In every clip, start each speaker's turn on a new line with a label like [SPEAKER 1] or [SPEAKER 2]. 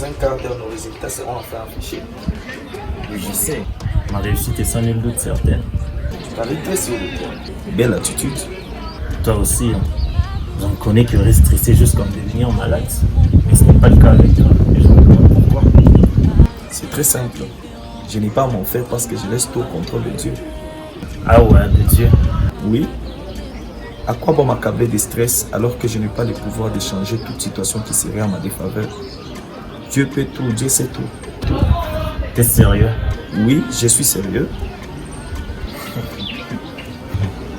[SPEAKER 1] Dans un quart d'heure, nos résultats seront enfin affichés.
[SPEAKER 2] Oui, je sais. Ma réussite est sans nul doute certaine.
[SPEAKER 1] Tu parais très sur le terrain. Belle attitude.
[SPEAKER 2] Toi aussi, hein. J'en connais qui auraient stressé jusqu'à en devenir malade. Mais ce n'est pas le cas avec toi. Et je me demande pourquoi.
[SPEAKER 1] C'est très simple. Je n'ai pas à m'en faire parce que je laisse tout au contrôle de Dieu.
[SPEAKER 2] Ah ouais, de Dieu.
[SPEAKER 1] Oui. À quoi bon m'accabler de stress alors que je n'ai pas le pouvoir de changer toute situation qui serait en ma défaveur? Dieu peut tout, Dieu sait tout.
[SPEAKER 2] T'es sérieux?
[SPEAKER 1] Oui, je suis sérieux.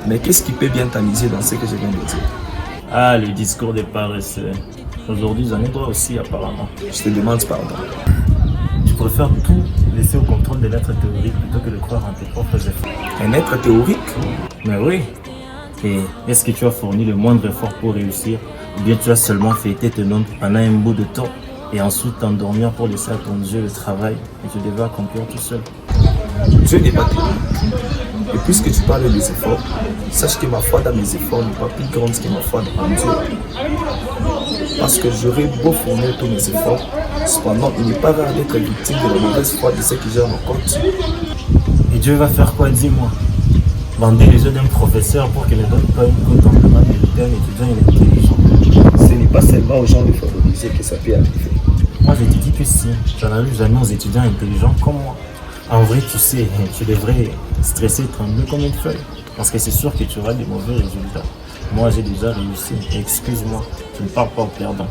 [SPEAKER 1] Mais qu'est-ce qui peut bien t'amuser dans ce que je viens de dire?
[SPEAKER 2] Ah, le discours des paresseux. Aujourd'hui, j'en ai droit aussi, apparemment.
[SPEAKER 1] Je te demande pardon.
[SPEAKER 2] Tu préfères tout laisser au contrôle de l'être théorique plutôt que de croire en tes propres efforts.
[SPEAKER 1] Un être théorique?
[SPEAKER 2] Mais oui. Et est-ce que tu as fourni le moindre effort pour réussir? Ou bien tu as seulement fêté tes noms pendant un bout de temps et ensuite t'endormir pour laisser à ton Dieu le travail et tu devais accomplir tout seul?
[SPEAKER 1] Dieu n'est pas théorique. Et puisque tu parles des efforts, sache que ma foi dans mes efforts n'est pas plus grande que ma foi en Dieu. Parce que j'aurais beau fournir tous mes efforts, cependant il n'est pas rare d'être victime de la mauvaise foi de ceux qui gèrent mon compte.
[SPEAKER 2] Et Dieu va faire quoi, dis-moi? Bander les yeux d'un professeur pour qu'il ne donne pas une cote amplement méritée à un étudiant intelligent.
[SPEAKER 1] Ce n'est pas seulement aux gens défavorisés que ça peut arriver.
[SPEAKER 2] Moi, je te dis que si, j'en arrive jamais aux étudiants intelligents comme moi. En vrai, tu sais, tu devrais stresser et trembler comme une feuille. Parce que c'est sûr que tu auras des mauvais résultats. Moi, j'ai déjà réussi. Et excuse-moi, je ne parle pas au perdant.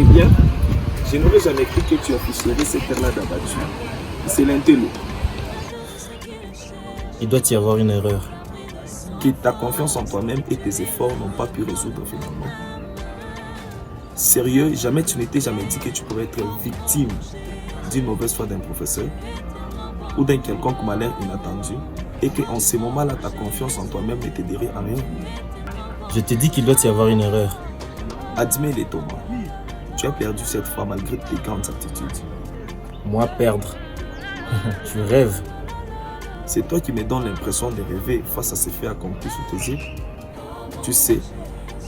[SPEAKER 1] Eh bien, je n'aurais jamais cru que tu afficherais cette air-là d'abattu. C'est l'intello.
[SPEAKER 2] Il doit y avoir une erreur.
[SPEAKER 1] Que ta confiance en toi-même et tes efforts n'ont pas pu résoudre finalement. Sérieux, jamais tu n'étais jamais dit que tu pourrais être victime d'une mauvaise foi d'un professeur ou d'un quelconque malheur inattendu et qu'en ce moment-là, ta confiance en toi-même ne t'aiderait à rien.
[SPEAKER 2] Je te dis qu'il doit y avoir une erreur.
[SPEAKER 1] Admets-le, Thomas. Tu as perdu cette fois malgré tes grandes aptitudes.
[SPEAKER 2] Moi, perdre. Tu rêves.
[SPEAKER 1] C'est toi qui me donnes l'impression de rêver face à ces faits accomplis sous tes yeux. Tu sais,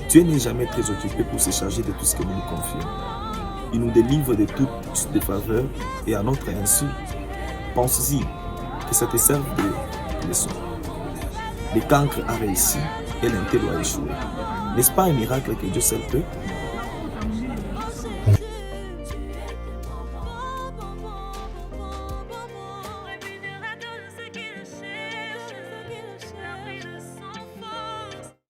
[SPEAKER 1] Dieu n'est jamais très occupé pour se charger de tout ce que nous nous confions. Il nous délivre de toutes les faveurs et à notre insu. Pense-y, que ça te serve de leçon. Le cancre a réussi et l'intello a échoué. N'est-ce pas un miracle que Dieu seul peut?